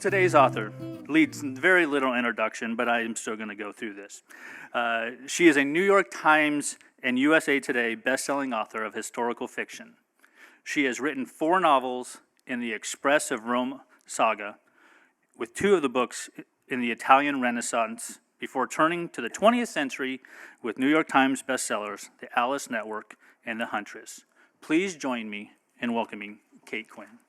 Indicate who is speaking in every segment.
Speaker 1: Today's author leads very little introduction, but I am still going to go through this. She is a New York Times and USA Today bestselling author of historical fiction. She has written 4 novels in the Empress of Rome Saga, with 2 of the books in the Italian Renaissance, before turning to the 20th century with New York Times bestsellers, The Alice Network, and The Huntress. Please join me in welcoming Kate Quinn.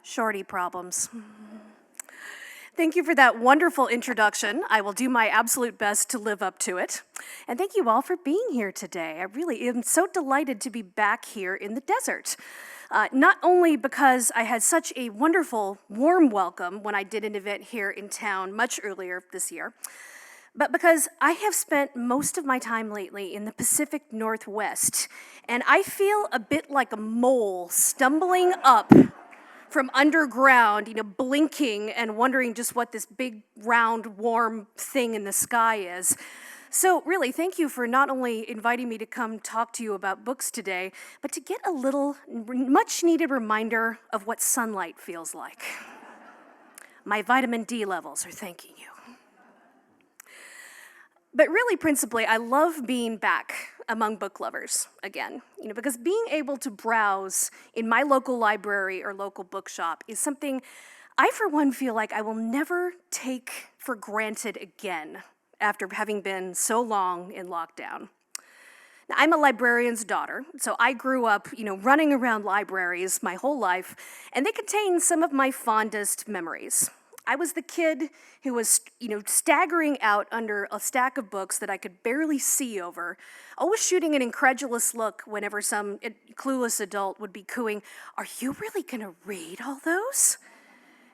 Speaker 2: Shorty problems. Thank you for that wonderful introduction. I will do my absolute best to live up to it. And thank you all for being here today. I really am so delighted to be back here in the desert. Not only because I had such a wonderful, warm welcome when I did an event here in town much earlier this year, but because I have spent most of my time lately in the Pacific Northwest, and I feel a bit like a mole stumbling up from underground, blinking and wondering just what this big, round, warm thing in the sky is. So really, thank you for not only inviting me to come talk to you about books today, but to get a little, much-needed reminder of what sunlight feels like. My vitamin D levels are thanking you. But really, principally, I love being back among book lovers again, because being able to browse in my local library or local bookshop is something I, for one, feel like I will never take for granted again after having been so long in lockdown. Now, I'm a librarian's daughter, so I grew up, running around libraries my whole life, and they contain some of my fondest memories. I was the kid who was, staggering out under a stack of books that I could barely see over, always shooting an incredulous look whenever some clueless adult would be cooing, "Are you really gonna read all those?"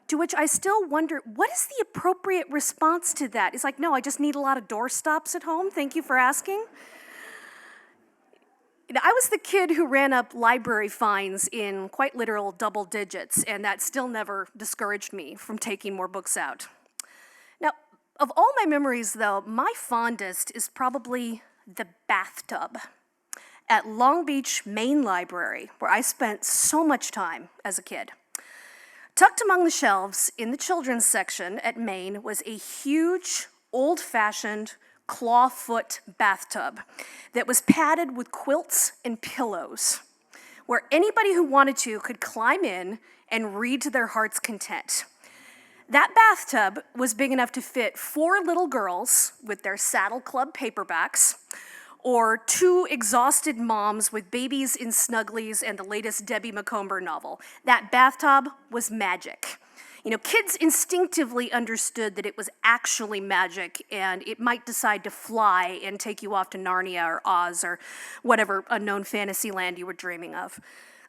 Speaker 2: To which I still wonder, what is the appropriate response to that? It's like, no, I just need a lot of doorstops at home. Thank you for asking. I was the kid who ran up library fines in quite literal double digits, and that still never discouraged me from taking more books out. Now, of all my memories, though, my fondest is probably the bathtub at Long Beach Main Library, where I spent so much time as a kid. Tucked among the shelves in the children's section at Main was a huge, old-fashioned, clawfoot bathtub that was padded with quilts and pillows, where anybody who wanted to could climb in and read to their heart's content. That bathtub was big enough to fit 4 little girls with their Saddle Club paperbacks, or 2 exhausted moms with babies in snugglies and the latest Debbie Macomber novel. That bathtub was magic. Kids instinctively understood that it was actually magic, and it might decide to fly and take you off to Narnia or Oz or whatever unknown fantasy land you were dreaming of.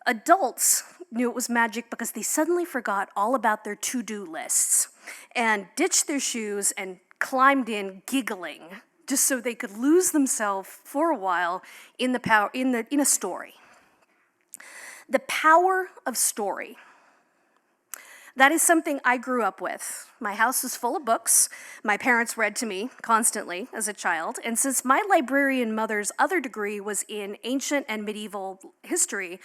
Speaker 2: Adults knew it was magic because they suddenly forgot all about their to-do lists and ditched their shoes and climbed in giggling just so they could lose themselves for a while in a story. The power of story. That is something I grew up with. My house was full of books. My parents read to me constantly as a child. And since my librarian mother's other degree was in ancient and medieval history,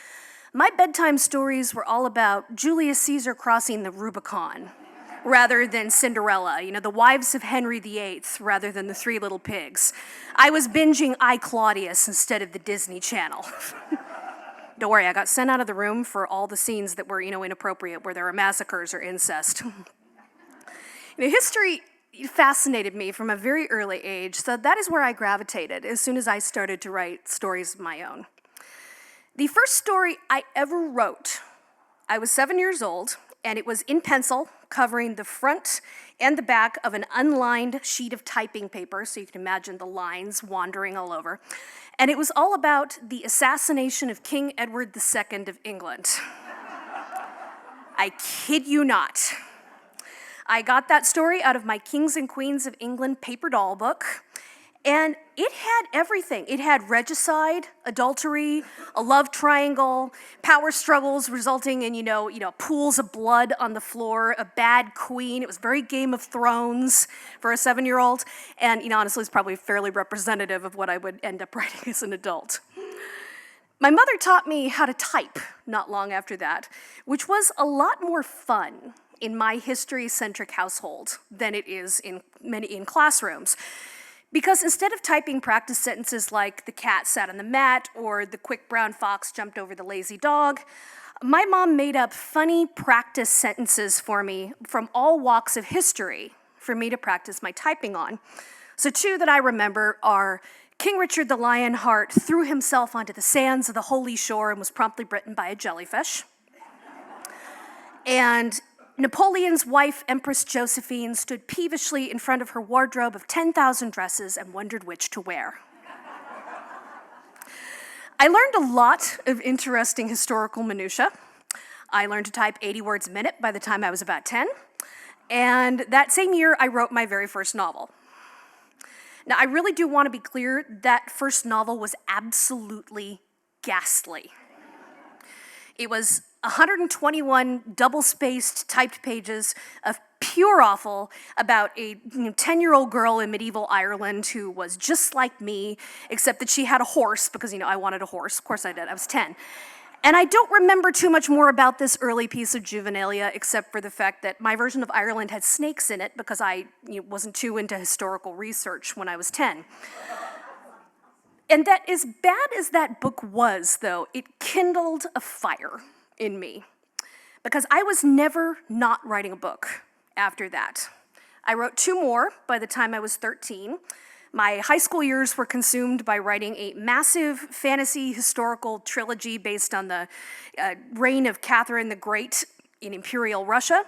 Speaker 2: my bedtime stories were all about Julius Caesar crossing the Rubicon rather than Cinderella, the wives of Henry VIII rather than the 3 Little Pigs. I was binging I, Claudius instead of the Disney Channel. Don't worry, I got sent out of the room for all the scenes that were, inappropriate, where there were massacres or incest. History fascinated me from a very early age, so that is where I gravitated as soon as I started to write stories of my own. The first story I ever wrote, I was 7 years old, and it was in pencil, covering the front and the back of an unlined sheet of typing paper, so you can imagine the lines wandering all over. And it was all about the assassination of King Edward II of England. I kid you not. I got that story out of my Kings and Queens of England paper doll book, And it had everything. It had regicide, adultery, a love triangle, power struggles resulting in, pools of blood on the floor, a bad queen. It was very Game of Thrones for a 7-year-old. And, honestly, it's probably fairly representative of what I would end up writing as an adult. My mother taught me how to type not long after that, which was a lot more fun in my history-centric household than it is in classrooms. Because instead of typing practice sentences like the cat sat on the mat or the quick brown fox jumped over the lazy dog, my mom made up funny practice sentences for me from all walks of history for me to practice my typing on. So 2 that I remember are King Richard the Lionheart threw himself onto the sands of the holy shore and was promptly bitten by a jellyfish. And Napoleon's wife, Empress Josephine, stood peevishly in front of her wardrobe of 10,000 dresses and wondered which to wear. I learned a lot of interesting historical minutiae. I learned to type 80 words a minute by the time I was about 10. And that same year, I wrote my very first novel. Now, I really do want to be clear, that first novel was absolutely ghastly. It was 121 double-spaced typed pages of pure awful about a 10-year-old girl in medieval Ireland who was just like me, except that she had a horse, because, I wanted a horse. Of course I did. I was 10. And I don't remember too much more about this early piece of juvenilia, except for the fact that my version of Ireland had snakes in it because I wasn't too into historical research when I was 10. And that, as bad as that book was, though, it kindled a fire in me, because I was never not writing a book after that. I wrote 2 more by the time I was 13. My high school years were consumed by writing a massive fantasy historical trilogy based on the reign of Catherine the Great in Imperial Russia,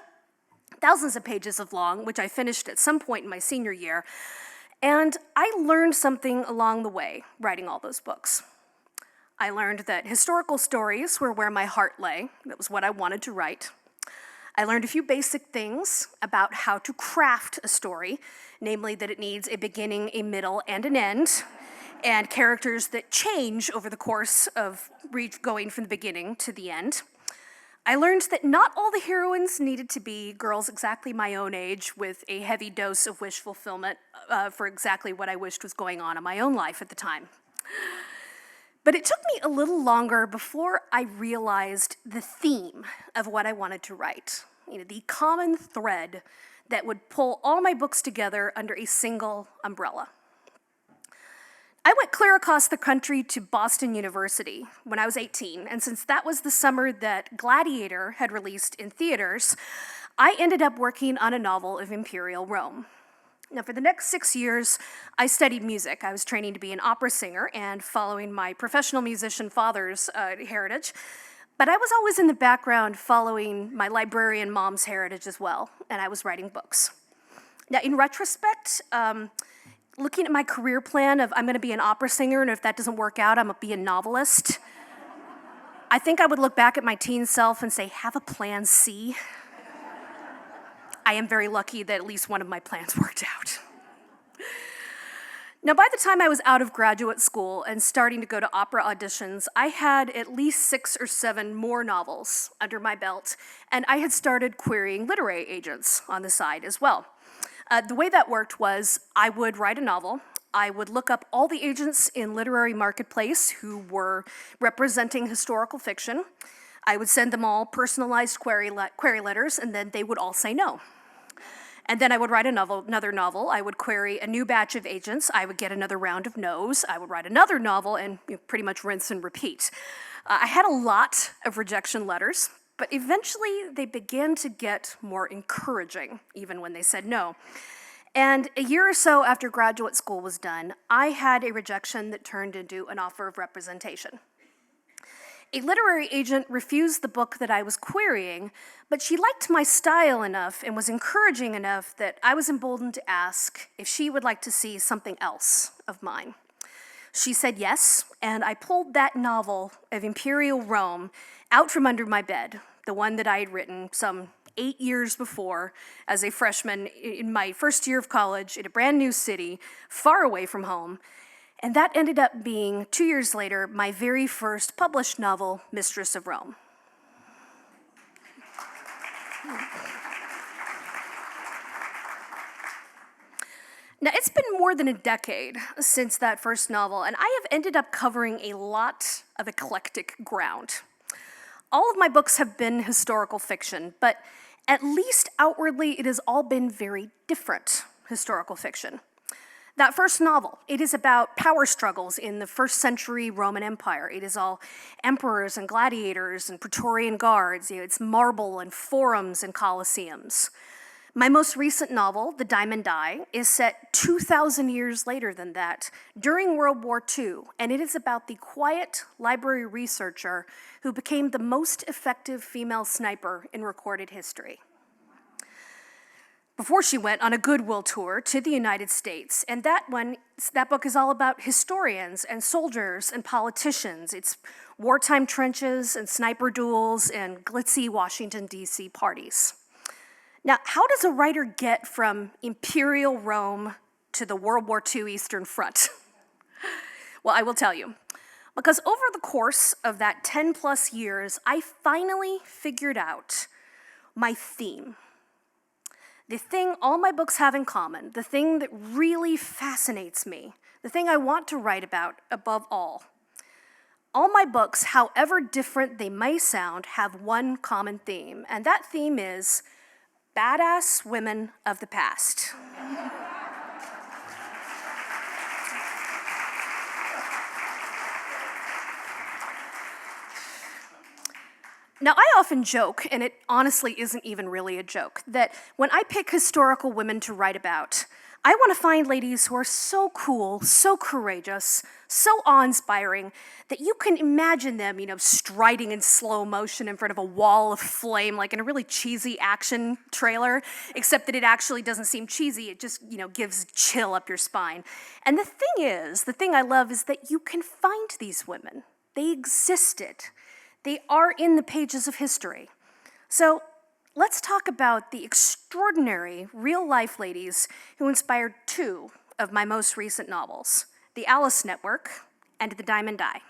Speaker 2: thousands of pages of long, which I finished at some point in my senior year. And I learned something along the way writing all those books. I learned that historical stories were where my heart lay. That was what I wanted to write. I learned a few basic things about how to craft a story, namely that it needs a beginning, a middle, and an end, and characters that change over the course of going from the beginning to the end. I learned that not all the heroines needed to be girls exactly my own age with a heavy dose of wish fulfillment for exactly what I wished was going on in my own life at the time. But it took me a little longer before I realized the theme of what I wanted to write, the common thread that would pull all my books together under a single umbrella. I went clear across the country to Boston University when I was 18, and since that was the summer that Gladiator had released in theaters, I ended up working on a novel of Imperial Rome. Now, for the next 6 years, I studied music. I was training to be an opera singer and following my professional musician father's heritage. But I was always in the background following my librarian mom's heritage as well, and I was writing books. Now, in retrospect, looking at my career plan of I'm going to be an opera singer, and if that doesn't work out, I'm going to be a novelist, I think I would look back at my teen self and say, have a plan C. I am very lucky that at least one of my plans worked out. Now, by the time I was out of graduate school and starting to go to opera auditions, I had at least 6 or 7 more novels under my belt, and I had started querying literary agents on the side as well. The way that worked was I would write a novel, I would look up all the agents in literary marketplace who were representing historical fiction. I would send them all personalized query letters, and then they would all say no. And then I would write another novel. I would query a new batch of agents. I would get another round of no's. I would write another novel and pretty much rinse and repeat. I had a lot of rejection letters, but eventually they began to get more encouraging, even when they said no. And a year or so after graduate school was done, I had a rejection that turned into an offer of representation. A literary agent refused the book that I was querying, but she liked my style enough and was encouraging enough that I was emboldened to ask if she would like to see something else of mine. She said yes, and I pulled that novel of Imperial Rome out from under my bed, the one that I had written some 8 years before as a freshman in my first year of college in a brand new city, far away from home. And that ended up being, 2 years later, my very first published novel, Mistress of Rome. Now, it's been more than a decade since that first novel, and I have ended up covering a lot of eclectic ground. All of my books have been historical fiction, but at least outwardly, it has all been very different historical fiction. That first novel, it is about power struggles in the first century Roman Empire. It is all emperors and gladiators and Praetorian guards. It's marble and forums and colosseums. My most recent novel, The Diamond Eye, is set 2,000 years later than that, during World War II, and it is about the quiet library researcher who became the most effective female sniper in recorded history. Before she went on a goodwill tour to the United States, and that book is all about historians and soldiers and politicians. It's wartime trenches and sniper duels and glitzy Washington, D.C. parties. Now, how does a writer get from Imperial Rome to the World War II Eastern Front? Well, I will tell you. Because over the course of that 10 plus years, I finally figured out my theme. The thing all my books have in common, the thing that really fascinates me, the thing I want to write about above all. All my books, however different they may sound, have one common theme, and that theme is badass women of the past. Now, I often joke, and it honestly isn't even really a joke, that when I pick historical women to write about, I want to find ladies who are so cool, so courageous, so awe-inspiring, that you can imagine them, striding in slow motion in front of a wall of flame, like in a really cheesy action trailer, except that it actually doesn't seem cheesy, it just, gives a chill up your spine. And the thing I love is that you can find these women. They existed. They are in the pages of history. So let's talk about the extraordinary real-life ladies who inspired two of my most recent novels, The Alice Network and The Diamond Eye.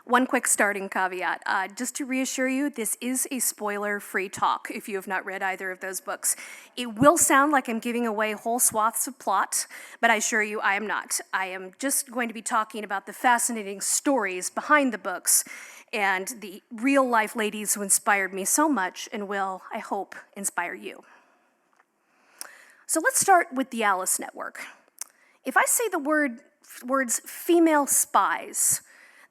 Speaker 2: One quick starting caveat, just to reassure you, this is a spoiler-free talk if you have not read either of those books. It will sound like I'm giving away whole swaths of plot, but I assure you I am not. I am just going to be talking about the fascinating stories behind the books and the real-life ladies who inspired me so much and will, I hope, inspire you. So let's start with the Alice Network. If I say the words female spies,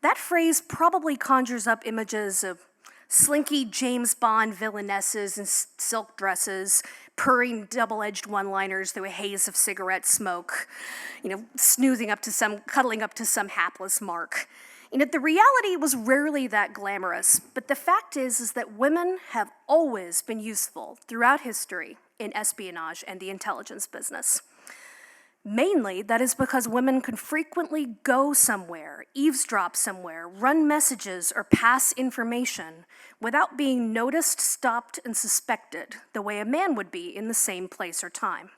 Speaker 2: that phrase probably conjures up images of slinky James Bond villainesses in silk dresses, purring double-edged one-liners through a haze of cigarette smoke, cuddling up to some hapless mark. The reality was rarely that glamorous, but the fact is that women have always been useful throughout history in espionage and the intelligence business. Mainly, that is because women could frequently go somewhere, eavesdrop somewhere, run messages, or pass information without being noticed, stopped, and suspected the way a man would be in the same place or time.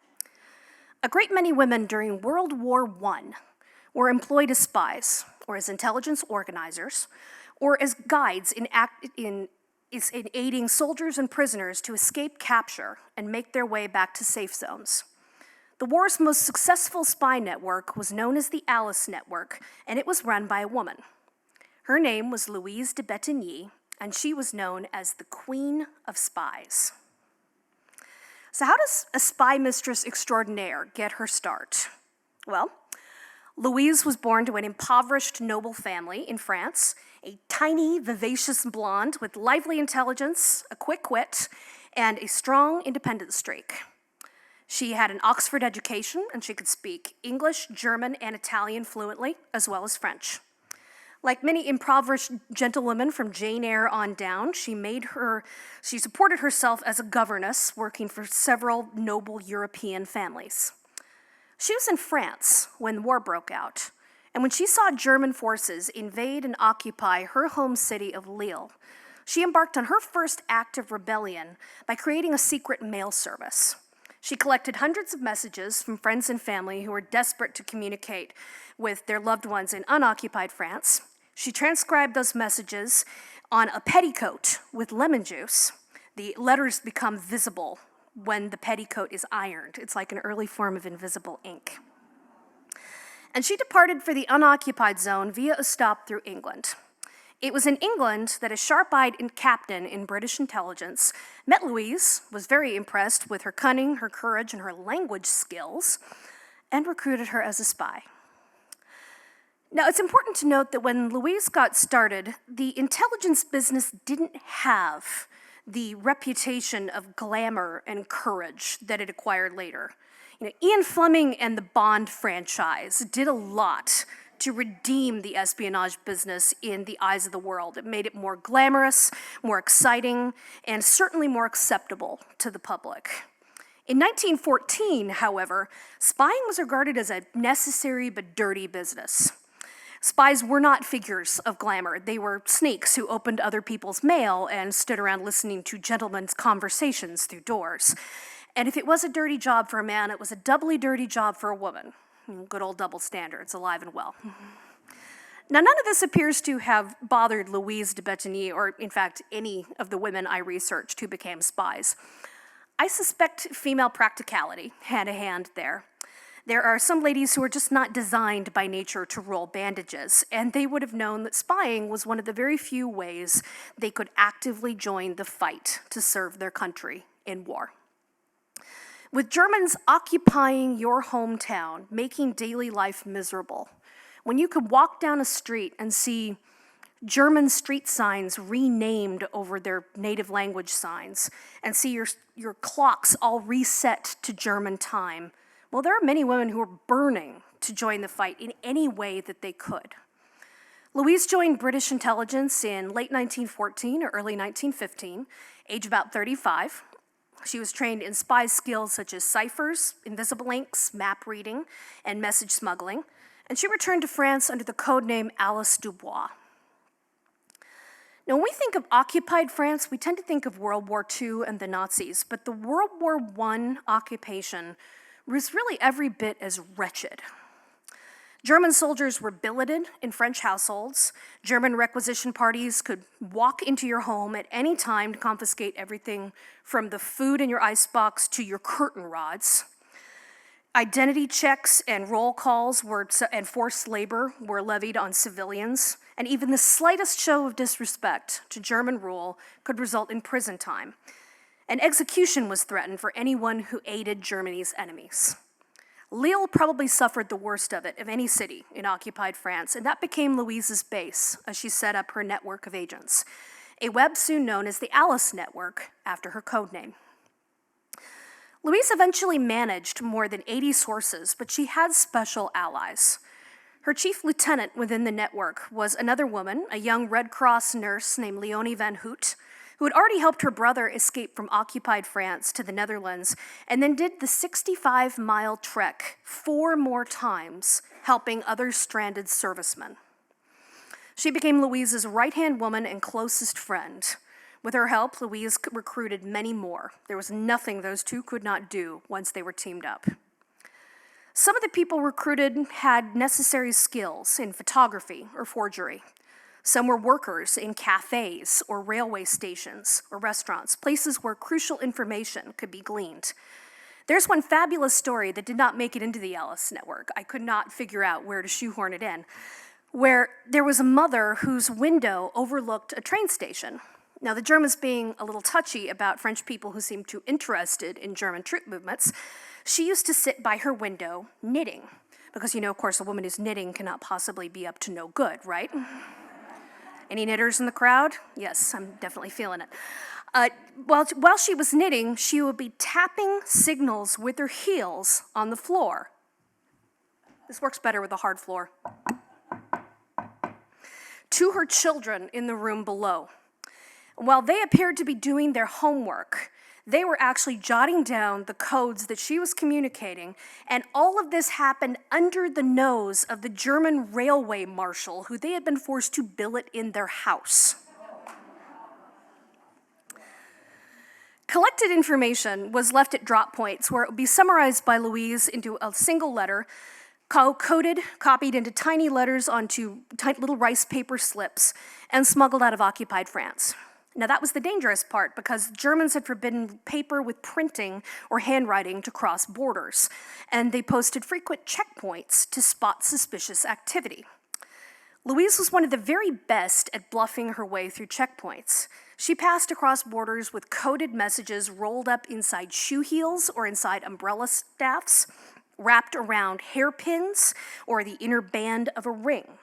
Speaker 2: A great many women during World War I were employed as spies, or as intelligence organizers, or as guides in aiding soldiers and prisoners to escape capture and make their way back to safe zones. The war's most successful spy network was known as the Alice Network, and it was run by a woman. Her name was Louise de Bettigny, and she was known as the Queen of Spies. So how does a spy mistress extraordinaire get her start? Well, Louise was born to an impoverished noble family in France, a tiny, vivacious blonde with lively intelligence, a quick wit, and a strong independent streak. She had an Oxford education, and she could speak English, German, and Italian fluently, as well as French. Like many impoverished gentlewomen from Jane Eyre on down, she supported herself as a governess, working for several noble European families. She was in France when the war broke out, and when she saw German forces invade and occupy her home city of Lille, she embarked on her first act of rebellion by creating a secret mail service. She collected hundreds of messages from friends and family who were desperate to communicate with their loved ones in unoccupied France. She transcribed those messages on a petticoat with lemon juice. The letters become visible when the petticoat is ironed. It's like an early form of invisible ink. And she departed for the unoccupied zone via a stop through England. It was in England that a sharp-eyed captain in British intelligence met Louise, was very impressed with her cunning, her courage, and her language skills, and recruited her as a spy. Now, it's important to note that when Louise got started, the intelligence business didn't have the reputation of glamour and courage that it acquired later. Ian Fleming and the Bond franchise did a lot to redeem the espionage business in the eyes of the world. It made it more glamorous, more exciting, and certainly more acceptable to the public. In 1914, however, spying was regarded as a necessary but dirty business. Spies were not figures of glamour. They were snakes who opened other people's mail and stood around listening to gentlemen's conversations through doors. And if it was a dirty job for a man, it was a doubly dirty job for a woman. Good old double standards, alive and well. Now, none of this appears to have bothered Louise de Bettigny, or in fact, any of the women I researched who became spies. I suspect female practicality had a hand there. There are some ladies who are just not designed by nature to roll bandages, and they would have known that spying was one of the very few ways they could actively join the fight to serve their country in war. With Germans occupying your hometown, making daily life miserable, when you could walk down a street and see German street signs renamed over their native language signs, and see your clocks all reset to German time, well, there are many women who are burning to join the fight in any way that they could. Louise joined British intelligence in late 1914 or early 1915, age about 35. She was trained in spy skills such as ciphers, invisible inks, map reading, and message smuggling, and she returned to France under the codename Alice Dubois. Now, when we think of occupied France, we tend to think of World War II and the Nazis, but the World War I occupation was really every bit as wretched. German soldiers were billeted in French households. German requisition parties could walk into your home at any time to confiscate everything from the food in your icebox to your curtain rods. Identity checks and roll calls and forced labor were levied on civilians, and even the slightest show of disrespect to German rule could result in prison time. And execution was threatened for anyone who aided Germany's enemies. Lille probably suffered the worst of it of any city in occupied France, and that became Louise's base as she set up her network of agents, a web soon known as the Alice Network, after her codename. Louise eventually managed more than 80 sources, but she had special allies. Her chief lieutenant within the network was another woman, a young Red Cross nurse named Leonie Van Hoot, who had already helped her brother escape from occupied France to the Netherlands, and then did the 65-mile trek 4 more times, helping other stranded servicemen. She became Louise's right-hand woman and closest friend. With her help, Louise recruited many more. There was nothing those two could not do once they were teamed up. Some of the people recruited had necessary skills in photography or forgery. Some were workers in cafes or railway stations or restaurants, places where crucial information could be gleaned. There's one fabulous story that did not make it into the Alice Network. I could not figure out where to shoehorn it in, where there was a mother whose window overlooked a train station. Now, the Germans being a little touchy about French people who seemed too interested in German troop movements, she used to sit by her window knitting. Because, of course, a woman who's knitting cannot possibly be up to no good, right? Any knitters in the crowd? Yes, I'm definitely feeling it. While she was knitting, she would be tapping signals with her heels on the floor. This works better with a hard floor. To her children in the room below. While they appeared to be doing their homework, they were actually jotting down the codes that she was communicating, and all of this happened under the nose of the German railway marshal, who they had been forced to billet in their house. Collected information was left at drop points where it would be summarized by Louise into a single letter, coded, copied into tiny letters onto little rice paper slips, and smuggled out of occupied France. Now that was the dangerous part because Germans had forbidden paper with printing or handwriting to cross borders, and they posted frequent checkpoints to spot suspicious activity. Louise was one of the very best at bluffing her way through checkpoints. She passed across borders with coded messages rolled up inside shoe heels or inside umbrella staffs, wrapped around hairpins or the inner band of a ring.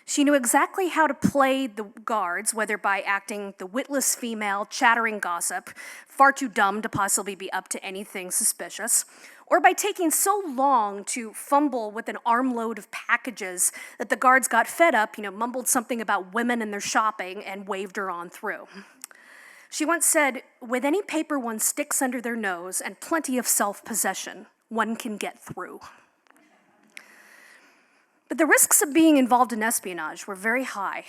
Speaker 2: She knew exactly how to play the guards, whether by acting the witless female, chattering gossip, far too dumb to possibly be up to anything suspicious, or by taking so long to fumble with an armload of packages that the guards got fed up, mumbled something about women and their shopping, and waved her on through. She once said, "With any paper one sticks under their nose and plenty of self-possession, one can get through." But the risks of being involved in espionage were very high.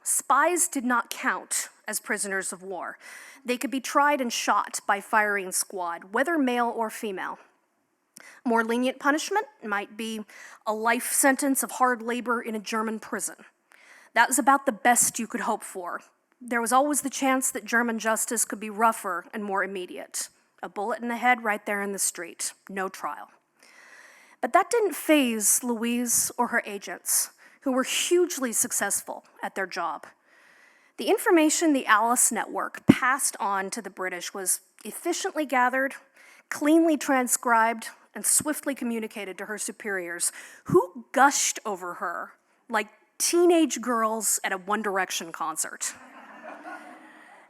Speaker 2: Spies did not count as prisoners of war. They could be tried and shot by firing squad, whether male or female. More lenient punishment might be a life sentence of hard labor in a German prison. That was about the best you could hope for. There was always the chance that German justice could be rougher and more immediate. A bullet in the head right there in the street, no trial. But that didn't faze Louise or her agents, who were hugely successful at their job. The information the Alice Network passed on to the British was efficiently gathered, cleanly transcribed, and swiftly communicated to her superiors, who gushed over her like teenage girls at a One Direction concert.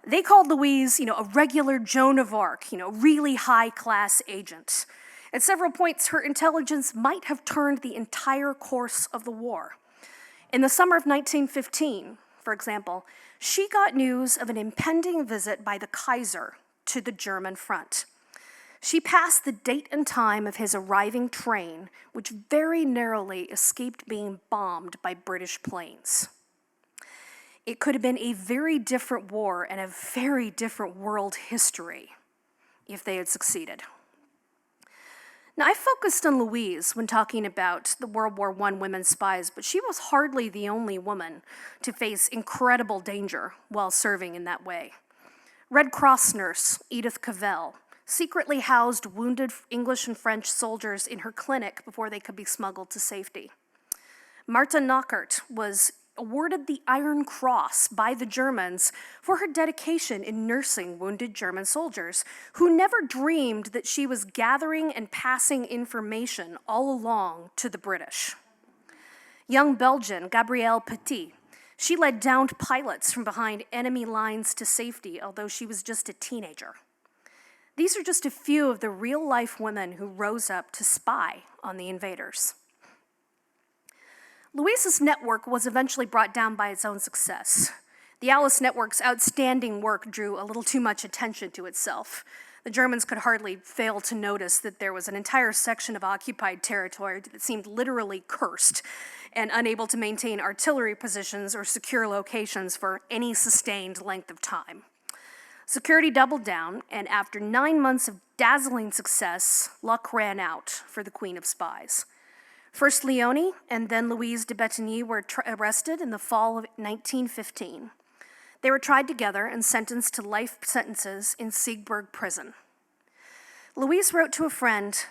Speaker 2: They called Louise, a regular Joan of Arc, really high-class agent. At several points, her intelligence might have turned the entire course of the war. In the summer of 1915, for example, she got news of an impending visit by the Kaiser to the German front. She passed the date and time of his arriving train, which very narrowly escaped being bombed by British planes. It could have been a very different war and a very different world history if they had succeeded. Now, I focused on Louise when talking about the World War I women spies, but she was hardly the only woman to face incredible danger while serving in that way. Red Cross nurse Edith Cavell secretly housed wounded English and French soldiers in her clinic before they could be smuggled to safety. Marta Knockert was awarded the Iron Cross by the Germans for her dedication in nursing wounded German soldiers, who never dreamed that she was gathering and passing information all along to the British. Young Belgian Gabrielle Petit, she led downed pilots from behind enemy lines to safety, although she was just a teenager. These are just a few of the real-life women who rose up to spy on the invaders. Louise's network was eventually brought down by its own success. The Alice Network's outstanding work drew a little too much attention to itself. The Germans could hardly fail to notice that there was an entire section of occupied territory that seemed literally cursed and unable to maintain artillery positions or secure locations for any sustained length of time. Security doubled down, and after 9 months of dazzling success, luck ran out for the Queen of Spies. First Leonie and then Louise de Bettigny were arrested in the fall of 1915. They were tried together and sentenced to life sentences in Siegburg prison. Louise wrote to a friend,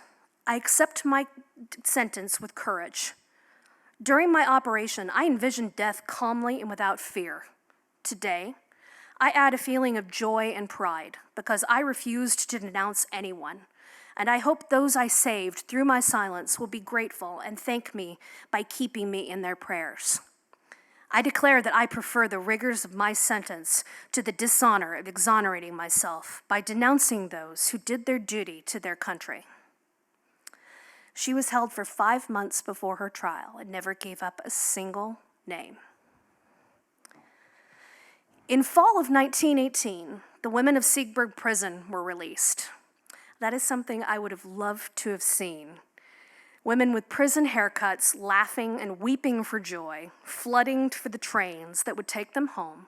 Speaker 2: "I accept my sentence with courage. During my operation, I envisioned death calmly and without fear. Today, I add a feeling of joy and pride because I refused to denounce anyone. And I hope those I saved through my silence will be grateful and thank me by keeping me in their prayers. I declare that I prefer the rigors of my sentence to the dishonor of exonerating myself by denouncing those who did their duty to their country." She was held for 5 months before her trial and never gave up a single name. In fall of 1918, the women of Siegburg prison were released. That is something I would have loved to have seen. Women with prison haircuts laughing and weeping for joy, flooding for the trains that would take them home,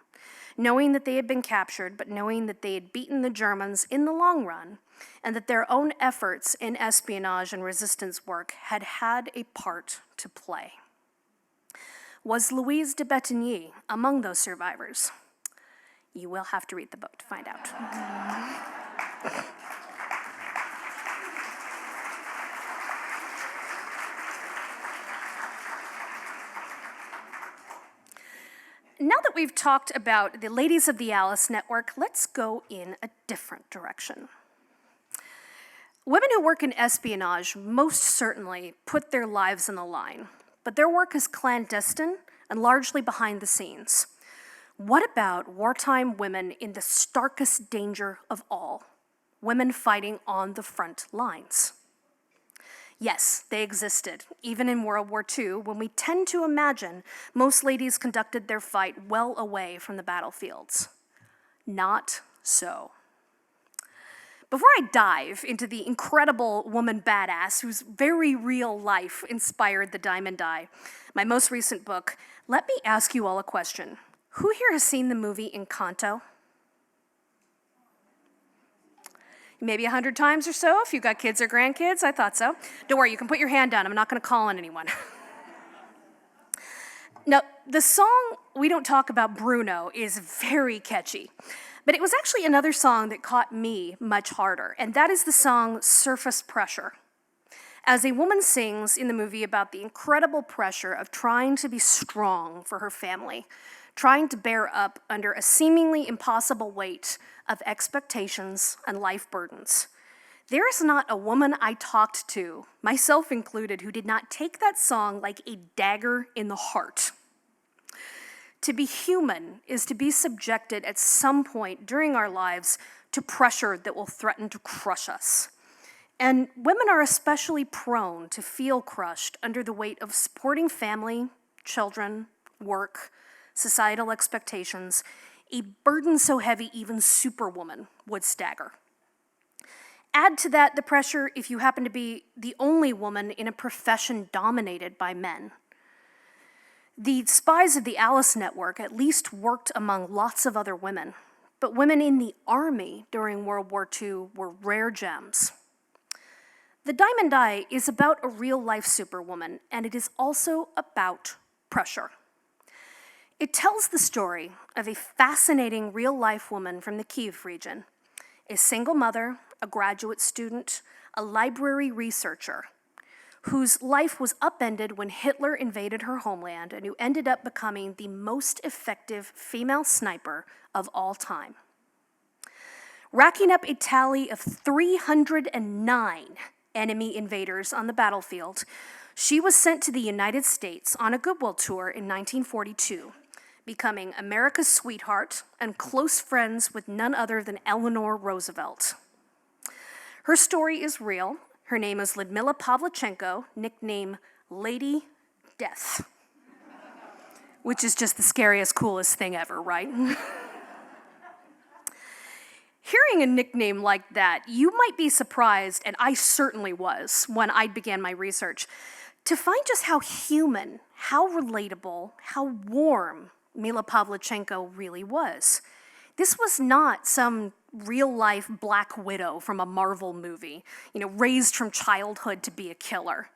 Speaker 2: knowing that they had been captured, but knowing that they had beaten the Germans in the long run, and that their own efforts in espionage and resistance work had had a part to play. Was Louise de Bettigny among those survivors? You will have to read the book to find out. Now that we've talked about the ladies of the Alice Network, let's go in a different direction. Women who work in espionage most certainly put their lives on the line, but their work is clandestine and largely behind the scenes. What about wartime women in the starkest danger of all? Women fighting on the front lines. Yes, they existed, even in World War II, when we tend to imagine most ladies conducted their fight well away from the battlefields. Not so. Before I dive into the incredible woman badass whose very real life inspired the Diamond Eye, my most recent book, let me ask you all a question. Who here has seen the movie Encanto? Maybe 100 times or so, if you've got kids or grandkids, I thought so. Don't worry, you can put your hand down, I'm not gonna call on anyone. Now, the song We Don't Talk About Bruno is very catchy, but it was actually another song that caught me much harder, and that is the song Surface Pressure. As a woman sings in the movie about the incredible pressure of trying to be strong for her family, trying to bear up under a seemingly impossible weight of expectations and life burdens. There is not a woman I talked to, myself included, who did not take that song like a dagger in the heart. To be human is to be subjected at some point during our lives to pressure that will threaten to crush us. And women are especially prone to feel crushed under the weight of supporting family, children, work, societal expectations, a burden so heavy even Superwoman would stagger. Add to that the pressure if you happen to be the only woman in a profession dominated by men. The spies of the Alice Network at least worked among lots of other women, but women in the army during World War II were rare gems. The Diamond Eye is about a real-life superwoman, and it is also about pressure. It tells the story of a fascinating real-life woman from the Kyiv region, a single mother, a graduate student, a library researcher, whose life was upended when Hitler invaded her homeland and who ended up becoming the most effective female sniper of all time. Racking up a tally of 309 enemy invaders on the battlefield, she was sent to the United States on a goodwill tour in 1942, becoming America's sweetheart and close friends with none other than Eleanor Roosevelt. Her story is real. Her name is Lyudmila Pavlichenko, nicknamed Lady Death, which is just the scariest, coolest thing ever, right? Hearing a nickname like that, you might be surprised, and I certainly was when I began my research, to find just how human, how relatable, how warm Mila Pavlichenko really was. This was not some real-life Black Widow from a Marvel movie, raised from childhood to be a killer.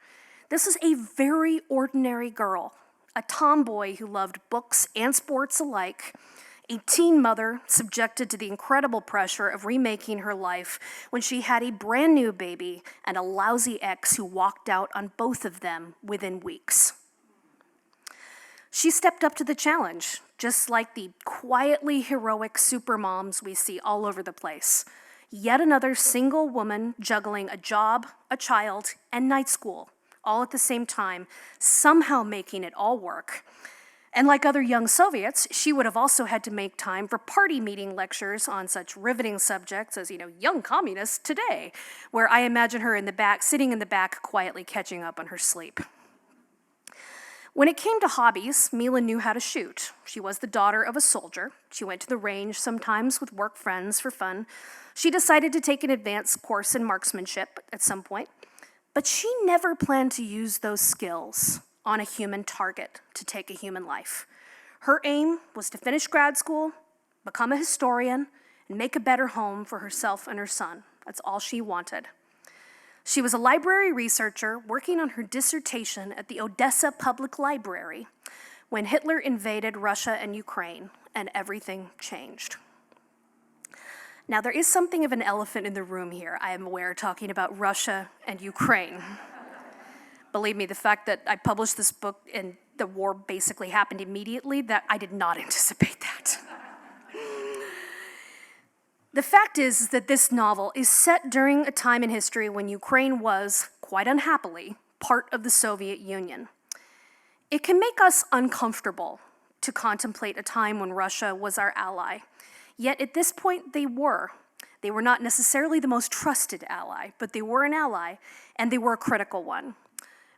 Speaker 2: This is a very ordinary girl, a tomboy who loved books and sports alike, a teen mother subjected to the incredible pressure of remaking her life when she had a brand new baby and a lousy ex who walked out on both of them within weeks. She stepped up to the challenge, just like the quietly heroic supermoms we see all over the place. Yet another single woman juggling a job, a child, and night school, all at the same time, somehow making it all work. And like other young Soviets, she would have also had to make time for party meeting lectures on such riveting subjects as, young communists today, where I imagine her in the back, sitting in the back, quietly catching up on her sleep. When it came to hobbies, Mila knew how to shoot. She was the daughter of a soldier. She went to the range sometimes with work friends for fun. She decided to take an advanced course in marksmanship at some point, but she never planned to use those skills on a human target to take a human life. Her aim was to finish grad school, become a historian, and make a better home for herself and her son. That's all she wanted. She was a library researcher working on her dissertation at the Odessa Public Library when Hitler invaded Russia and Ukraine, and everything changed. Now, there is something of an elephant in the room here, I am aware, talking about Russia and Ukraine. Believe me, the fact that I published this book and the war basically happened immediately, that I did not anticipate that. The fact is that this novel is set during a time in history when Ukraine was, quite unhappily, part of the Soviet Union. It can make us uncomfortable to contemplate a time when Russia was our ally. Yet at this point, they were. They were not necessarily the most trusted ally, but they were an ally, and they were a critical one.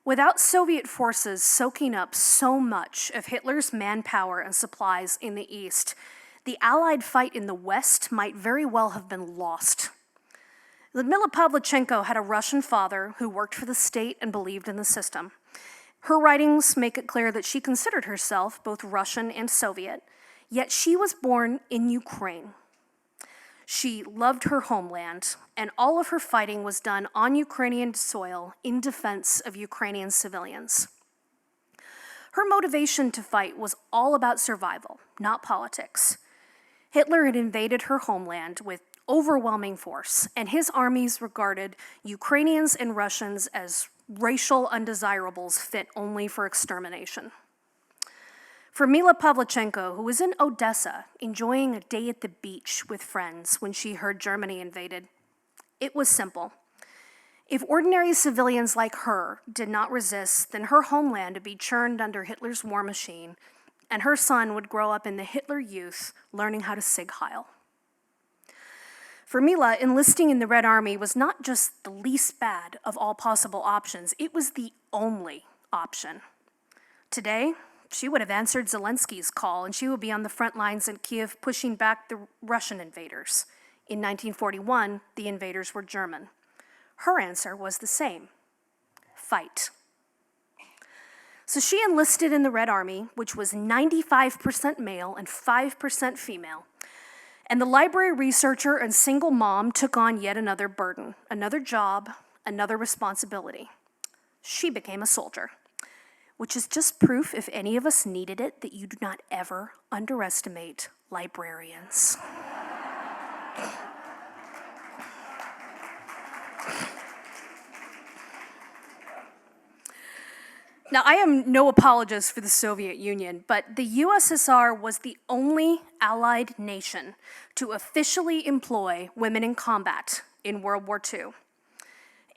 Speaker 2: Without Soviet forces soaking up so much of Hitler's manpower and supplies in the East, the Allied fight in the West might very well have been lost. Lyudmila Pavlichenko had a Russian father who worked for the state and believed in the system. Her writings make it clear that she considered herself both Russian and Soviet, yet she was born in Ukraine. She loved her homeland, and all of her fighting was done on Ukrainian soil in defense of Ukrainian civilians. Her motivation to fight was all about survival, not politics. Hitler had invaded her homeland with overwhelming force, and his armies regarded Ukrainians and Russians as racial undesirables fit only for extermination. For Mila Pavlichenko, who was in Odessa enjoying a day at the beach with friends when she heard Germany invaded, it was simple. If ordinary civilians like her did not resist, then her homeland would be churned under Hitler's war machine, and her son would grow up in the Hitler Youth learning how to sig heil. For Mila, enlisting in the Red Army was not just the least bad of all possible options, it was the only option. Today, she would have answered Zelensky's call, and she would be on the front lines in Kyiv pushing back the Russian invaders. In 1941, the invaders were German. Her answer was the same: fight. So she enlisted in the Red Army, which was 95% male and 5% female. And the library researcher and single mom took on yet another burden, another job, another responsibility. She became a soldier, which is just proof, if any of us needed it, that you do not ever underestimate librarians. Now, I am no apologist for the Soviet Union, but the USSR was the only allied nation to officially employ women in combat in World War II.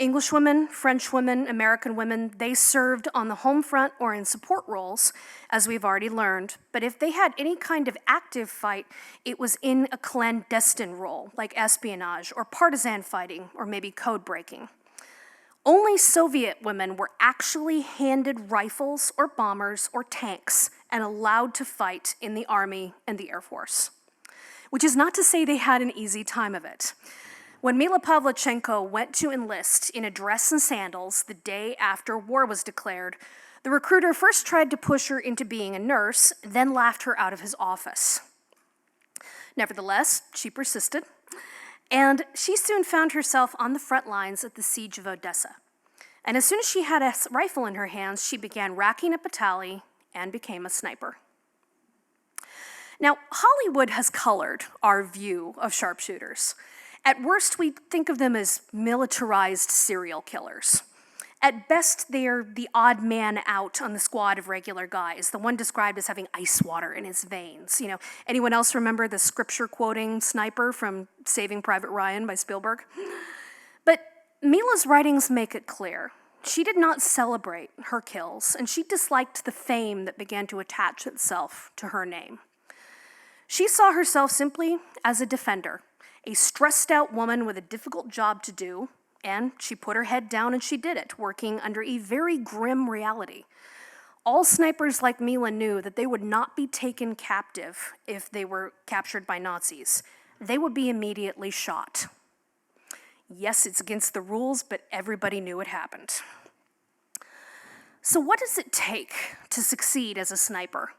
Speaker 2: English women, French women, American women, they served on the home front or in support roles, as we've already learned, but if they had any kind of active fight, it was in a clandestine role, like espionage or partisan fighting or maybe code breaking. Only Soviet women were actually handed rifles or bombers or tanks and allowed to fight in the Army and the Air Force, which is not to say they had an easy time of it. When Mila Pavlichenko went to enlist in a dress and sandals the day after war was declared, the recruiter first tried to push her into being a nurse, then laughed her out of his office. Nevertheless, she persisted, and she soon found herself on the front lines at the siege of Odessa. And as soon as she had a rifle in her hands, she began racking up a tally and became a sniper. Now, Hollywood has colored our view of sharpshooters. At worst, we think of them as militarized serial killers. At best, they are the odd man out on the squad of regular guys, the one described as having ice water in his veins. Anyone else remember the scripture-quoting sniper from Saving Private Ryan by Spielberg? But Mila's writings make it clear. She did not celebrate her kills, and she disliked the fame that began to attach itself to her name. She saw herself simply as a defender, a stressed-out woman with a difficult job to do, and she put her head down and she did it, working under a very grim reality. All snipers like Mila knew that they would not be taken captive if they were captured by Nazis. They would be immediately shot. Yes, it's against the rules, but everybody knew it happened. So what does it take to succeed as a sniper?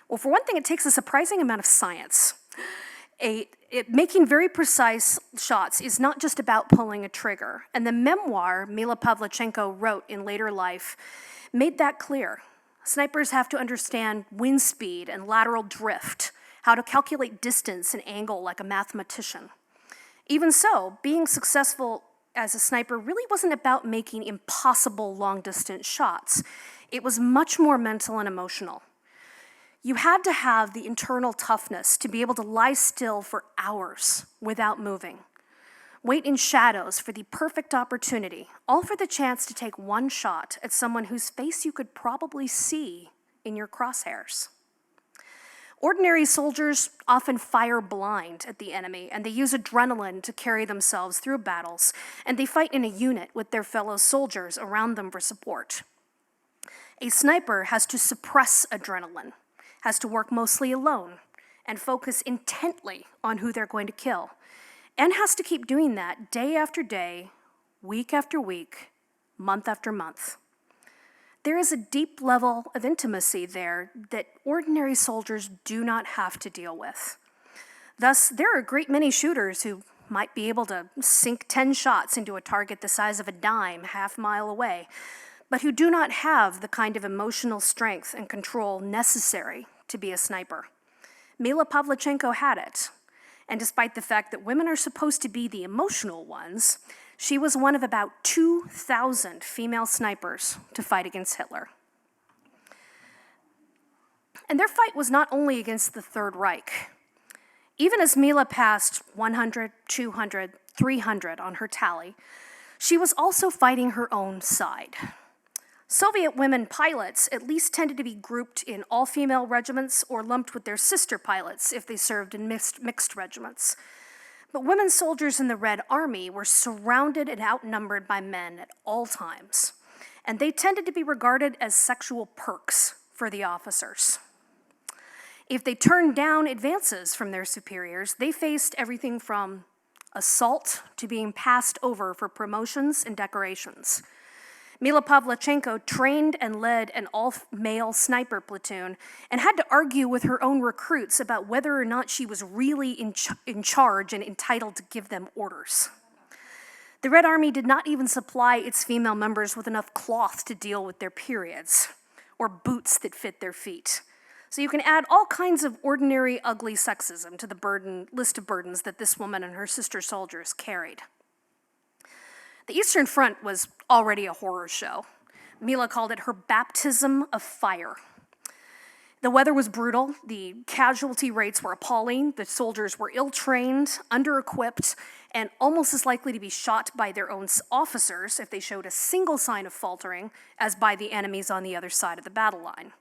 Speaker 2: Well, for one thing, it takes a surprising amount of science. Making very precise shots is not just about pulling a trigger. And the memoir Mila Pavlichenko wrote in later life made that clear. Snipers have to understand wind speed and lateral drift, how to calculate distance and angle like a mathematician. Even so, being successful as a sniper really wasn't about making impossible long-distance shots. It was much more mental and emotional. You had to have the internal toughness to be able to lie still for hours without moving. Wait in shadows for the perfect opportunity, all for the chance to take one shot at someone whose face you could probably see in your crosshairs. Ordinary soldiers often fire blind at the enemy, and they use adrenaline to carry themselves through battles, and they fight in a unit with their fellow soldiers around them for support. A sniper has to suppress adrenaline, has to work mostly alone, and focus intently on who they're going to kill, and has to keep doing that day after day, week after week, month after month. There is a deep level of intimacy there that ordinary soldiers do not have to deal with. Thus, there are a great many shooters who might be able to sink 10 shots into a target the size of a dime half-mile away, but who do not have the kind of emotional strength and control necessary to be a sniper. Mila Pavlichenko had it, and despite the fact that women are supposed to be the emotional ones, she was one of about 2,000 female snipers to fight against Hitler. And their fight was not only against the Third Reich. Even as Mila passed 100, 200, 300 on her tally, she was also fighting her own side. Soviet women pilots at least tended to be grouped in all-female regiments or lumped with their sister pilots if they served in mixed regiments. But women soldiers in the Red Army were surrounded and outnumbered by men at all times, and they tended to be regarded as sexual perks for the officers. If they turned down advances from their superiors, they faced everything from assault to being passed over for promotions and decorations. Mila Pavlichenko trained and led an all-male sniper platoon and had to argue with her own recruits about whether or not she was really in charge and entitled to give them orders. The Red Army did not even supply its female members with enough cloth to deal with their periods or boots that fit their feet. So you can add all kinds of ordinary, ugly sexism to the list of burdens that this woman and her sister soldiers carried. The Eastern Front was already a horror show. Mila called it her baptism of fire. The weather was brutal, the casualty rates were appalling, the soldiers were ill-trained, under-equipped, and almost as likely to be shot by their own officers if they showed a single sign of faltering as by the enemies on the other side of the battle line.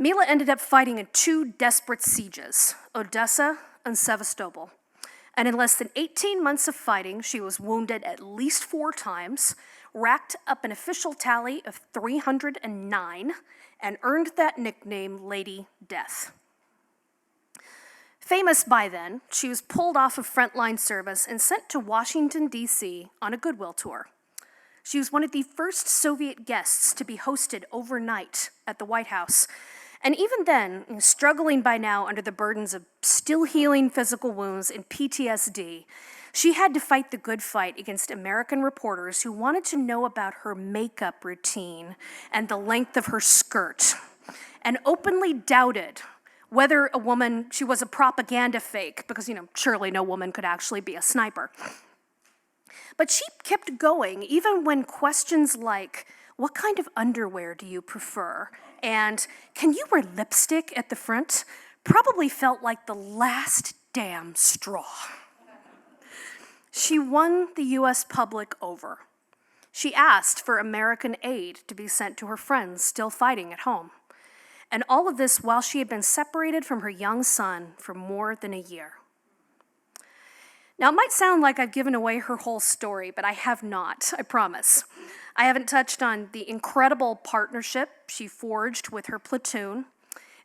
Speaker 2: Mila ended up fighting in 2 desperate sieges, Odessa and Sevastopol. And in less than 18 months of fighting, she was wounded at least 4 times, racked up an official tally of 309, and earned that nickname, Lady Death. Famous by then, she was pulled off of frontline service and sent to Washington, D.C. on a goodwill tour. She was one of the first Soviet guests to be hosted overnight at the White House. And even then, struggling by now under the burdens of still healing physical wounds and PTSD, she had to fight the good fight against American reporters who wanted to know about her makeup routine and the length of her skirt, and openly doubted whether she was a propaganda fake, because, surely no woman could actually be a sniper. But she kept going, even when questions like, what kind of underwear do you prefer? And can you wear lipstick at the front? Probably felt like the last damn straw. She won the US public over. She asked for American aid to be sent to her friends still fighting at home. And all of this while she had been separated from her young son for more than a year. Now, it might sound like I've given away her whole story, but I have not, I promise. I haven't touched on the incredible partnership she forged with her platoon,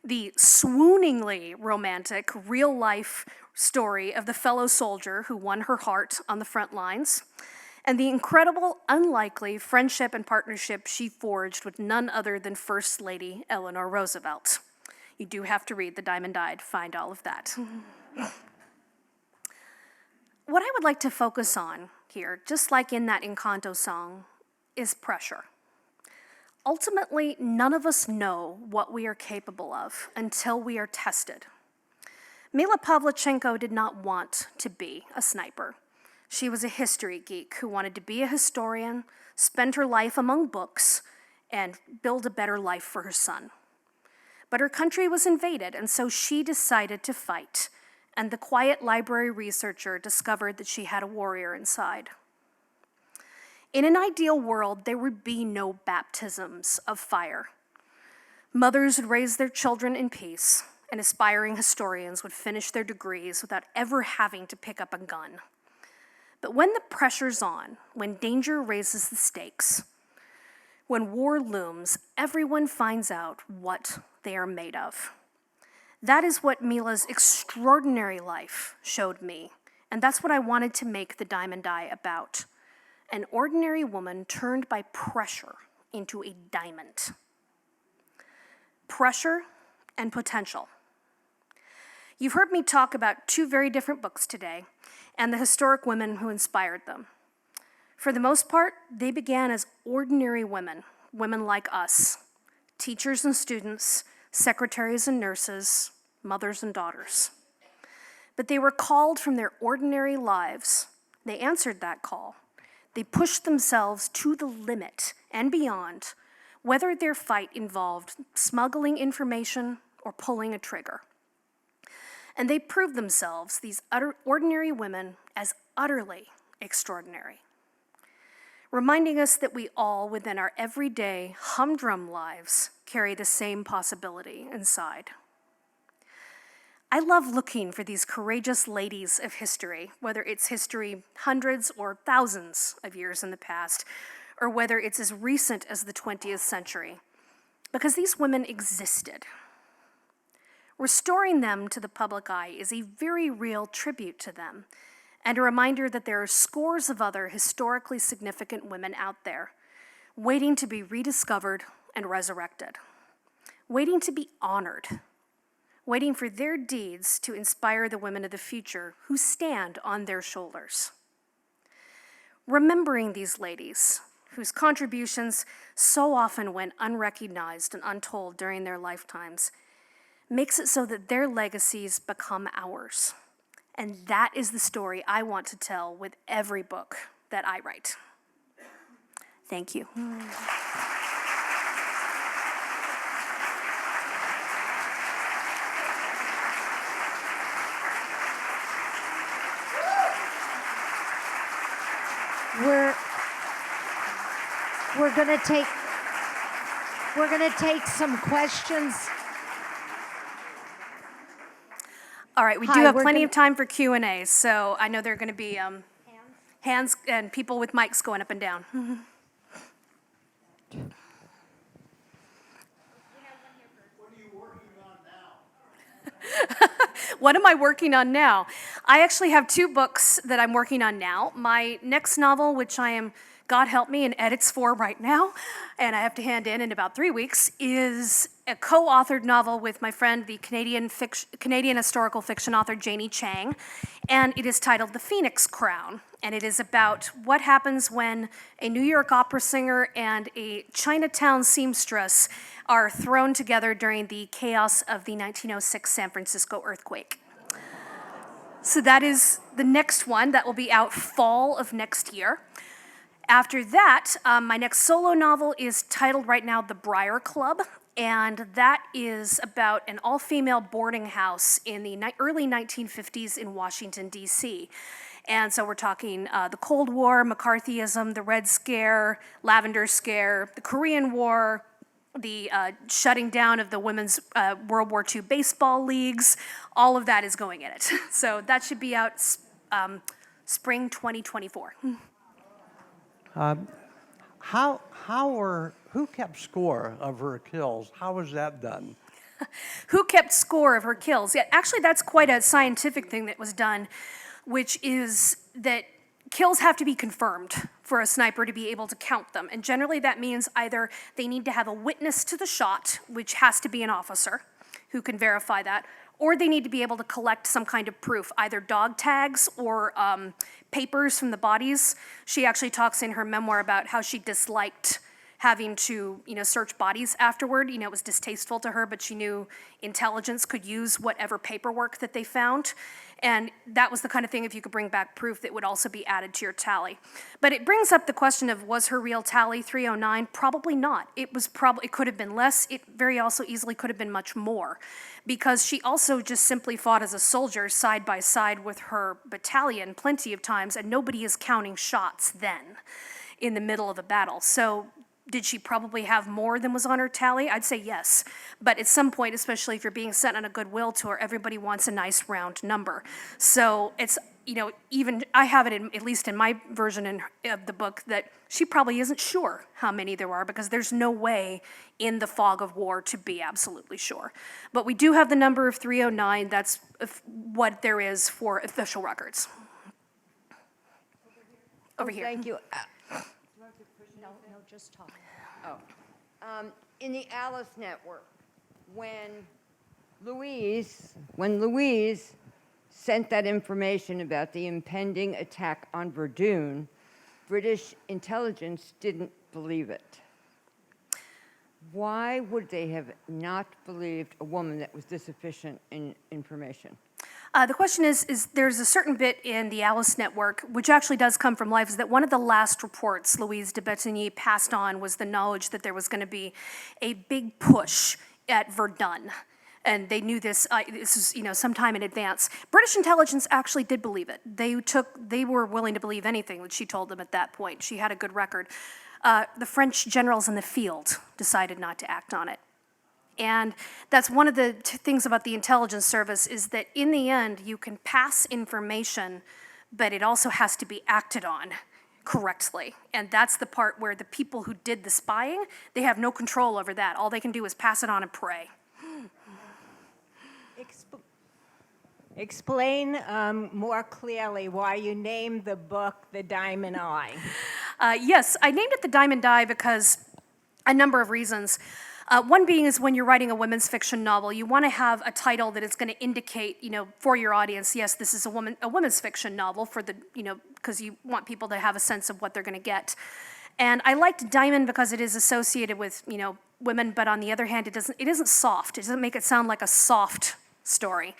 Speaker 2: the swooningly romantic real-life story of the fellow soldier who won her heart on the front lines, and the incredible, unlikely friendship and partnership she forged with none other than First Lady Eleanor Roosevelt. You do have to read The Diamond Eye to find all of that. what I would like to focus on here, just like in that Encanto song, is pressure. Ultimately, none of us know what we are capable of until we are tested. Mila Pavlichenko did not want to be a sniper. She was a history geek who wanted to be a historian, spend her life among books, and build a better life for her son. But her country was invaded, and so she decided to fight, and the quiet library researcher discovered that she had a warrior inside. In an ideal world, there would be no baptisms of fire. Mothers would raise their children in peace, and aspiring historians would finish their degrees without ever having to pick up a gun. But when the pressure's on, when danger raises the stakes, when war looms, everyone finds out what they are made of. That is what Mila's extraordinary life showed me, and that's what I wanted to make The Diamond Eye about. An ordinary woman turned by pressure into a diamond. Pressure and potential. You've heard me talk about two very different books today and the historic women who inspired them. For the most part, they began as ordinary women, women like us, teachers and students, secretaries and nurses, mothers and daughters. But they were called from their ordinary lives. They answered that call. They pushed themselves to the limit and beyond, whether their fight involved smuggling information or pulling a trigger. And they proved themselves, these ordinary women, as utterly extraordinary, reminding us that we all, within our everyday humdrum lives, carry the same possibility inside. I love looking for these courageous ladies of history, whether it's history hundreds or thousands of years in the past, or whether it's as recent as the 20th century, because these women existed. Restoring them to the public eye is a very real tribute to them, and a reminder that there are scores of other historically significant women out there, waiting to be rediscovered and resurrected, waiting to be honored, waiting for their deeds to inspire the women of the future who stand on their shoulders. Remembering these ladies, whose contributions so often went unrecognized and untold during their lifetimes, makes it so that their legacies become ours. And that is the story I want to tell with every book that I write. Thank you.
Speaker 3: We're gonna take some questions.
Speaker 2: All right, we do
Speaker 3: Hi,
Speaker 2: have
Speaker 3: we're
Speaker 2: plenty
Speaker 3: gonna-
Speaker 2: of time for Q&A, so I know there are going to be hands and people with mics going up and down. What am I working on now? I actually have two books that I'm working on now. My next novel, which I am, God help me, in edits for right now, and I have to hand in about 3 weeks, is a co-authored novel with my friend, the Canadian historical fiction author Janie Chang, and it is titled The Phoenix Crown, and it is about what happens when a New York opera singer and a Chinatown seamstress are thrown together during the chaos of the 1906 San Francisco earthquake. So that is the next one that will be out fall of next year. After that, my next solo novel is titled right now The Briar Club, and that is about an all-female boarding house in the early 1950s in Washington, D.C. And so we're talking the Cold War, McCarthyism, the Red Scare, Lavender Scare, the Korean War, the shutting down of the women's World War II baseball leagues. All of that is going in it. So that should be out spring 2024.
Speaker 4: Who kept score of her kills? How was that done?
Speaker 2: Who kept score of her kills? Yeah, actually, that's quite a scientific thing that was done, which is that kills have to be confirmed for a sniper to be able to count them. And generally, that means either they need to have a witness to the shot, which has to be an officer who can verify that, or they need to be able to collect some kind of proof, either dog tags or papers from the bodies. She actually talks in her memoir about how she disliked having to, search bodies afterward. It was distasteful to her, but she knew intelligence could use whatever paperwork that they found. And that was the kind of thing, if you could bring back proof, that would also be added to your tally. But it brings up the question of, was her real tally 309? Probably not. It could have been less. It very also easily could have been much more, because she also just simply fought as a soldier side by side with her battalion plenty of times, and nobody is counting shots then in the middle of a battle. So did she probably have more than was on her tally? I'd say yes. But at some point, especially if you're being sent on a goodwill tour, everybody wants a nice round number. So it's, even I have it, at least in my version of the book, that she probably isn't sure how many there are, because there's no way in the fog of war to be absolutely sure. But we do have the number of 309. That's what there is for official records. Over here.
Speaker 5: Thank you.
Speaker 3: No, just talk.
Speaker 5: In the Alice Network, when Louise sent that information about the impending attack on Verdun, British intelligence didn't believe it. Why would they have not believed a woman that was this efficient in information?
Speaker 2: The question is there's a certain bit in the Alice Network, which actually does come from life, is that one of the last reports Louise de Bettigny passed on was the knowledge that there was going to be a big push at Verdun. And they knew this was, sometime in advance. British intelligence actually did believe it. They were willing to believe anything that she told them at that point. She had a good record. The French generals in the field decided not to act on it. And that's one of the things about the intelligence service, is that in the end, you can pass information, but it also has to be acted on correctly. And that's the part where the people who did the spying, they have no control over that. All they can do is pass it on and pray.
Speaker 6: Explain more clearly why you named the book The Diamond Eye.
Speaker 2: Yes, I named it The Diamond Eye because a number of reasons. One being is, when you're writing a women's fiction novel, you want to have a title that is going to indicate, for your audience, yes, this is a women's fiction novel, for the, because you want people to have a sense of what they're going to get. And I liked Diamond because it is associated with, women, but on the other hand, it isn't soft. It doesn't make it sound like a soft story.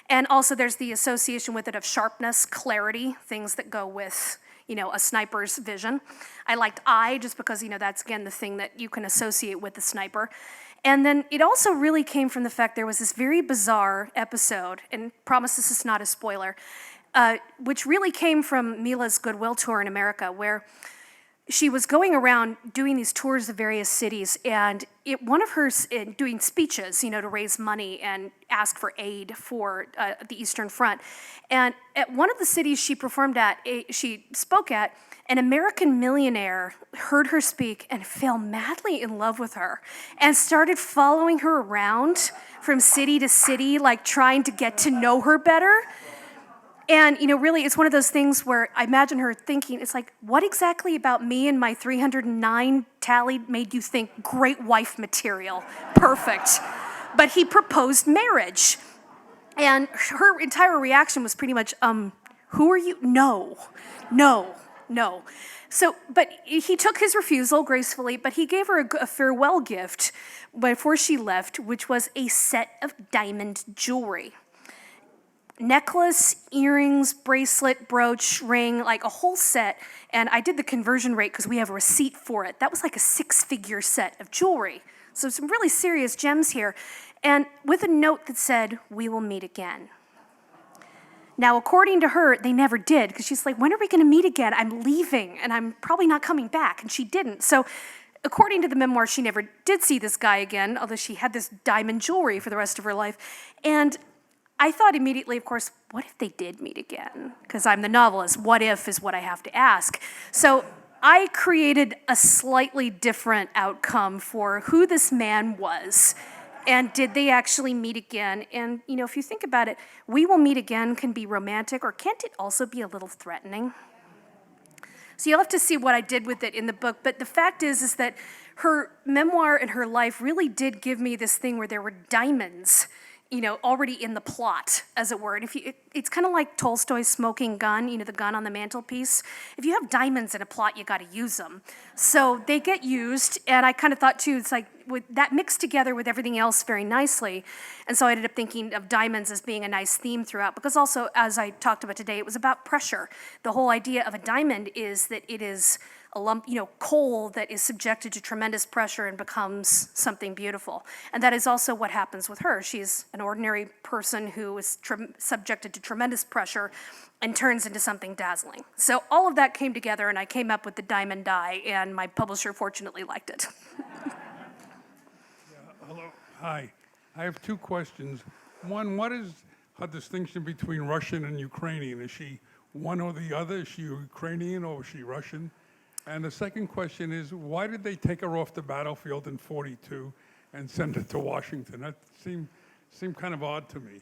Speaker 2: And also there's the association with it of sharpness, clarity, things that go with, a sniper's vision. I liked Eye just because, that's, again, the thing that you can associate with the sniper. And then it also really came from the fact there was this very bizarre episode, and promise this is not a spoiler, which really came from Mila's goodwill tour in America, where she was going around doing these tours of various cities, and one of her doing speeches, to raise money and ask for aid for the Eastern Front. And at one of the cities she she spoke at, an American millionaire heard her speak and fell madly in love with her and started following her around from city to city, like trying to get to know her better. And, really, it's one of those things where I imagine her thinking, it's like, what exactly about me and my 309 tally made you think great wife material? Perfect. But he proposed marriage. And her entire reaction was pretty much, who are you? No. So, but he took his refusal gracefully, but he gave her a farewell gift before she left, which was a set of diamond jewelry. Necklace, earrings, bracelet, brooch, ring, like a whole set. And I did the conversion rate because we have a receipt for it. That was like a 6-figure set of jewelry. So some really serious gems here. And with a note that said, "We will meet again." Now, according to her, they never did, because she's like, when are we going to meet again? I'm leaving, and I'm probably not coming back. And she didn't. So according to the memoir, she never did see this guy again, although she had this diamond jewelry for the rest of her life. And I thought immediately, of course, what if they did meet again? Because I'm the novelist. What if is what I have to ask. So I created a slightly different outcome for who this man was. And did they actually meet again? And, if you think about it, "we will meet again" can be romantic, or can't it also be a little threatening? So you'll have to see what I did with it in the book. But the fact is that her memoir and her life really did give me this thing where there were diamonds already in the plot, as it were. And it's kind of like Tolstoy's smoking gun, the gun on the mantelpiece. If you have diamonds in a plot, you got to use them. So they get used, and I kind of thought too, it's like with that mixed together with everything else very nicely. And so I ended up thinking of diamonds as being a nice theme throughout, because also, as I talked about today, it was about pressure. The whole idea of a diamond is that it is a lump, coal that is subjected to tremendous pressure and becomes something beautiful. And that is also what happens with her. She's an ordinary person who is subjected to tremendous pressure and turns into something dazzling. So all of that came together, and I came up with the diamond die, and my publisher fortunately liked it.
Speaker 7: Hello, hi. I have two questions. One, what is her distinction between Russian and Ukrainian? Is she one or the other? Is she Ukrainian or is she Russian? And the second question is, why did they take her off the battlefield in '42 and send her to Washington? That seemed kind of odd to me.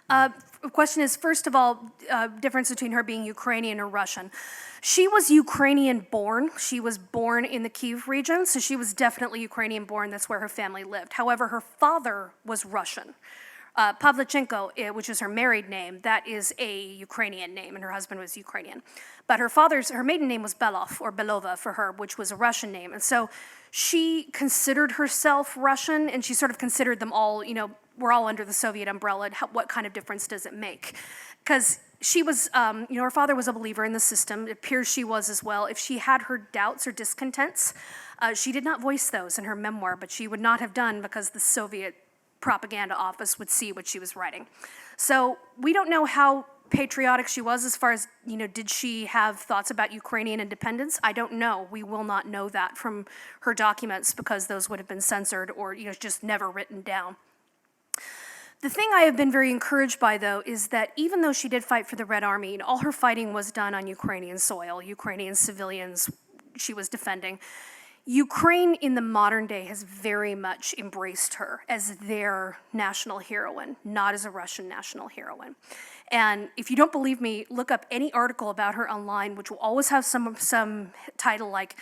Speaker 2: The question is, first of all, difference between her being Ukrainian or Russian. She was Ukrainian born. She was born in the Kyiv region, so she was definitely Ukrainian born. That's where her family lived. However, her father was Russian. Pavlichenko, which is her married name, that is a Ukrainian name, and her husband was Ukrainian. But her maiden name was Belov, or Belova for her, which was a Russian name. And so she considered herself Russian, and she sort of considered them all, we're all under the Soviet umbrella. What kind of difference does it make? Because she was, her father was a believer in the system. It appears she was as well. If she had her doubts or discontents, she did not voice those in her memoir, but she would not have done because the Soviet propaganda office would see what she was writing. So we don't know how patriotic she was as far as, did she have thoughts about Ukrainian independence? I don't know. We will not know that from her documents because those would have been censored or, just never written down. The thing I have been very encouraged by, though, is that even though she did fight for the Red Army, and all her fighting was done on Ukrainian soil, Ukrainian civilians she was defending, Ukraine in the modern day has very much embraced her as their national heroine, not as a Russian national heroine. And if you don't believe me, look up any article about her online, which will always have some title like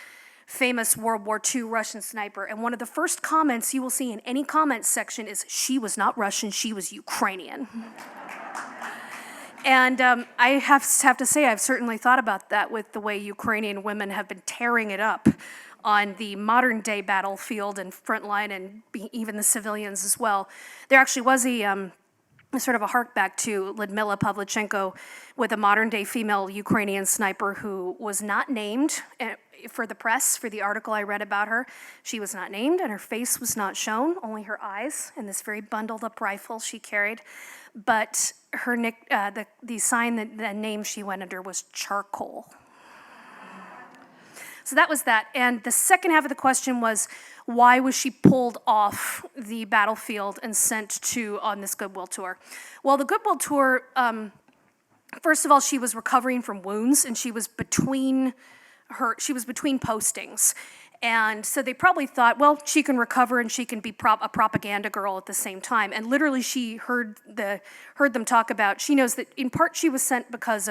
Speaker 2: famous World War II Russian sniper. And one of the first comments you will see in any comments section is, she was not Russian, she was Ukrainian. And I have to say, I've certainly thought about that with the way Ukrainian women have been tearing it up on the modern day battlefield and front line, and even the civilians as well. There actually was a sort of a hark back to Lyudmila Pavlichenko with a modern day female Ukrainian sniper who was not named for the press, for the article I read about her. She was not named and her face was not shown, only her eyes and this very bundled up rifle she carried. But her the sign, the name she went under was Charcoal. So that was that. And the second half of the question was, why was she pulled off the battlefield and sent on this Goodwill tour? Well, the Goodwill tour, first of all, she was recovering from wounds, and she was between postings. And so they probably thought, well, she can recover and she can be a propaganda girl at the same time. And literally she heard them talk about, she knows that in part she was sent because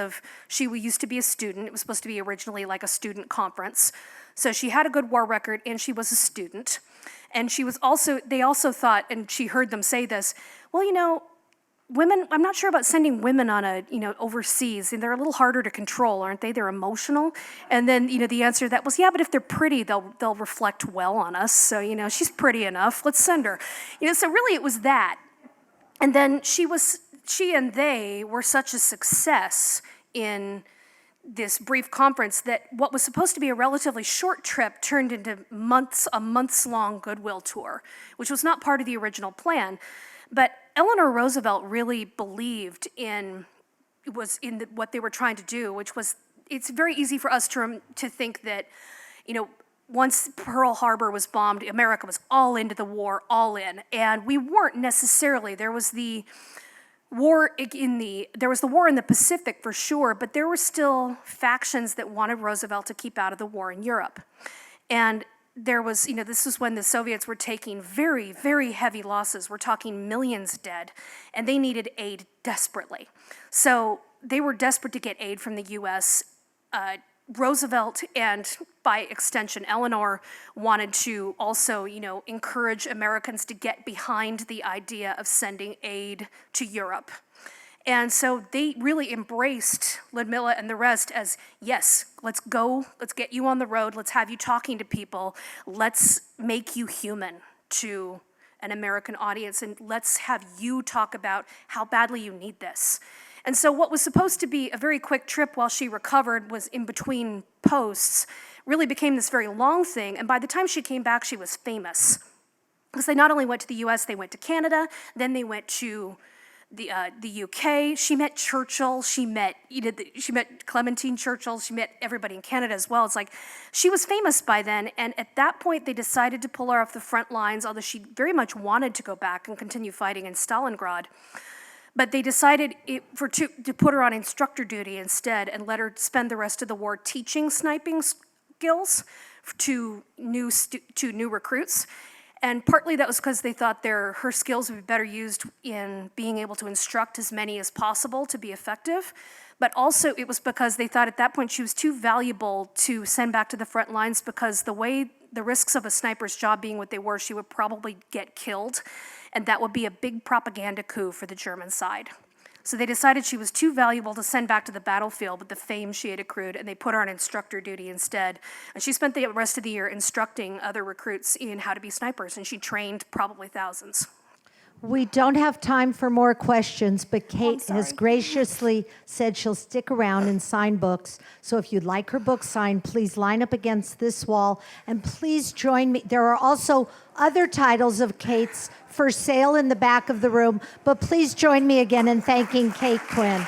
Speaker 2: she used to be a student. It was supposed to be originally like a student conference. So she had a good war record and she was a student. And they also thought, and she heard them say this, well, women, I'm not sure about sending women on overseas, and they're a little harder to control, aren't they? They're emotional. And then, the answer to that was, yeah, but if they're pretty, they'll reflect well on us. So, she's pretty enough, let's send her. So really it was that. And then she and they were such a success in this brief conference that what was supposed to be a relatively short trip turned into a months-long Goodwill tour, which was not part of the original plan. But Eleanor Roosevelt really believed in what they were trying to do, which was, it's very easy for us to think that, once Pearl Harbor was bombed, America was all into the war, all in. And we weren't necessarily. There was the war in the Pacific for sure, but there were still factions that wanted Roosevelt to keep out of the war in Europe. And there was, this was when the Soviets were taking very, very heavy losses. We're talking millions dead, and they needed aid desperately. So they were desperate to get aid from the U.S. Roosevelt and by extension Eleanor wanted to also, encourage Americans to get behind the idea of sending aid to Europe. And so they really embraced Ludmilla and the rest as, yes, let's go, let's get you on the road, let's have you talking to people, let's make you human to an American audience, and let's have you talk about how badly you need this. And so what was supposed to be a very quick trip while she recovered was in between posts, really became this very long thing, and by the time she came back, she was famous. Because they not only went to the US, they went to Canada, then they went to the UK. She met Churchill. She met Clementine Churchill. She met everybody in Canada as well. It's like she was famous by then, and at that point they decided to pull her off the front lines, although she very much wanted to go back and continue fighting in Stalingrad. But they decided to put her on instructor duty instead and let her spend the rest of the war teaching sniping skills to new recruits. And partly that was because they thought her skills would be better used in being able to instruct as many as possible to be effective. But also it was because they thought at that point she was too valuable to send back to the front lines, because the risks of a sniper's job being what they were, she would probably get killed. And that would be a big propaganda coup for the German side. So they decided she was too valuable to send back to the battlefield with the fame she had accrued, and they put her on instructor duty instead. And she spent the rest of the year instructing other recruits in how to be snipers, and she trained probably thousands.
Speaker 3: We don't have time for more questions, but Kate has graciously said she'll stick around and sign books. So if you'd like her book signed, please line up against this wall, and please join me. There are also other titles of Kate's for sale in the back of the room, but please join me again in thanking Kate Quinn.